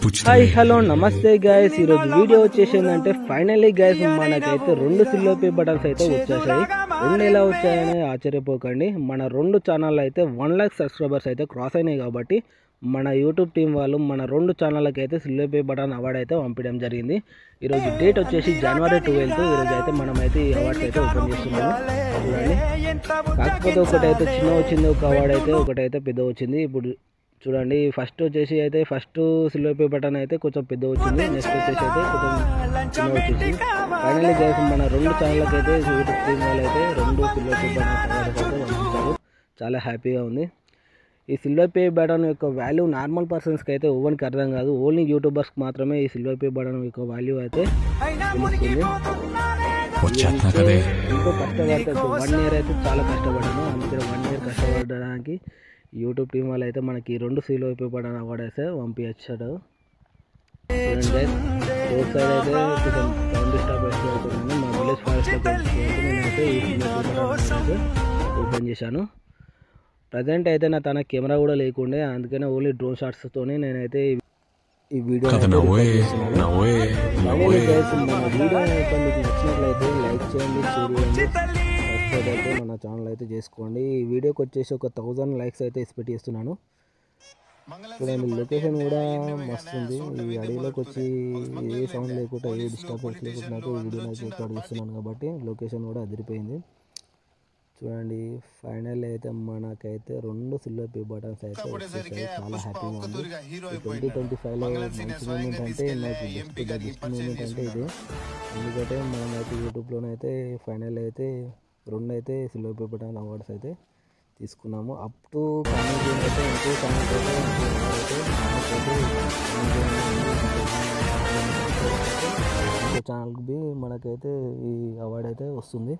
Hi hello నమస్తే guys, ఈరోజు video వచ్చేసి ఏంటంటే ఫైనల్లీ గైస్ మనకైతే 2 సిల్వర్ ప్లే బటన్స్ అయితే వచ్చేసాయి. 2 ఎలా వచ్చాయని ఆశ్చర్యపోకండి. మన 2 ఛానల్ అయితే 1 లక్ష సబ్స్క్రైబర్స్ అయితే క్రాస్ అయినాయి కాబట్టి మన యూట్యూబ్ టీం వాళ్ళు మన 2 ఛానళ్ళకి అయితే సిల్వర్ ప్లే బటన్ అవార్డు అయితే పంపించడం జరిగింది. ఈరోజు డేట్ వచ్చేసి జనవరి 12. ఈరోజు అయితే మనమైతే ఈ అవార్డ్స్ అయితే ఓపెన్ చేస్తున్నాము. చూడండి, కాకపోతే ఒకటైతే చిన్న వచ్చింది, ఒక అవార్డు అయితే ఒకటైతే పెద్ద వచ్చింది. ఇప్పుడు చూడండి, ఫస్ట్ వచ్చేసి అయితే ఫస్ట్ సిల్వర్ ప్లే బటన్ అయితే కొంచెం పెద్ద వచ్చింది, నెక్స్ట్ వచ్చేసి అయితే కొంచెం చిన్న వచ్చేసి ఫైనల్లీ గైస్ మన 2 ఛానళ్ళకి అయితే యూట్యూబ్ టీం వాళ్ళు అయితే 2 సిల్వర్ ప్లే బటన్ అయితే పంపించారు. చాలా హ్యాపీగా ఉంది. ఈ సిల్వర్ ప్లే బటన్ యొక్క వాల్యూ నార్మల్ పర్సన్స్కి అయితే ఎవరికి అర్థం కాదు, ఓన్లీ యూట్యూబర్స్కి మాత్రమే ఈ సిల్వర్ ప్లే బటన్ యొక్క వాల్యూ అయితే తెలుస్తుంది. ఎంతో కష్టపడితే 1 ఇయర్ అయితే చాలా కష్టపడ్డాను. అందుకే 1 ఇయర్ కష్టపడడానికి యూట్యూబ్ టీం వాళ్ళు అయితే మనకి 2 సిల్వర్ ప్లే బటన్ అవార్డు అయితే పంపించాడు. చూడండి, రోడ్ సైడ్ అయితే కొంచెం సౌండ్ డిస్టర్బ్ అవుతుందని మా విలేజ్ ఫారెస్ట్లో నేనైతే ఈ సిల్వర్ ప్లే బటన్ అయితే ఓపెన్ చేశాను. ప్రజెంట్ అయితే నా తన కెమెరా కూడా లేకుండే, అందుకనే ఓన్లీ డ్రోన్ షాట్స్తోనే నేనైతే ఈ వీడియో చేస్తున్నాను. మన వీడియో అయితే మీకు నచ్చినట్లయితే లైక్ చేయండి, షేర్ చేయండి, సబ్స్క్రైబ్ అయితే మన ఛానల్ అయితే చేసుకోండి. ఈ వీడియోకి వచ్చేసి ఒక 1000 లైక్స్ అయితే ఎక్స్పెక్ట్ చేస్తున్నాను. చూడండి, లొకేషన్ కూడా మస్తు ఉంది. ఈ అడవిలోకి వచ్చి ఏ సౌండ్ లేకుండా ఏ డిస్టర్బెన్స్ లేకుండా అయితే ఈ వీడియోని అయితే రికార్డ్ చేస్తున్నాను కాబట్టి లొకేషన్ కూడా అదిరిపోయింది. చూడండి, ఫైనల్ అయితే మనకైతే 2 సిల్వర్ ప్లే బటన్స్ అయితే వచ్చేసాయి. చాలా హ్యాపీగా ఉంది. 2025లో మంచి మూమెంట్ అంటే నాకు బెస్ట్ మూమెంట్ అంటే ఇది. ఎందుకంటే మనమైతే యూట్యూబ్లోనైతే ఫైనల్ అయితే 2 అయితే సిల్వర్ ప్లే బటన్ అవార్డ్స్ అయితే తీసుకున్నాము. అప్ టు కామెంట్ అయితే ఇంకో కామెంట్ ఇంకో ఛానల్కి మనకైతే ఈ అవార్డు అయితే వస్తుంది.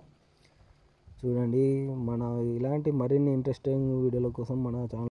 చూడండి, మన ఇలాంటి మరిన్ని ఇంట్రెస్టింగ్ వీడియోల కోసం మన ఛానల్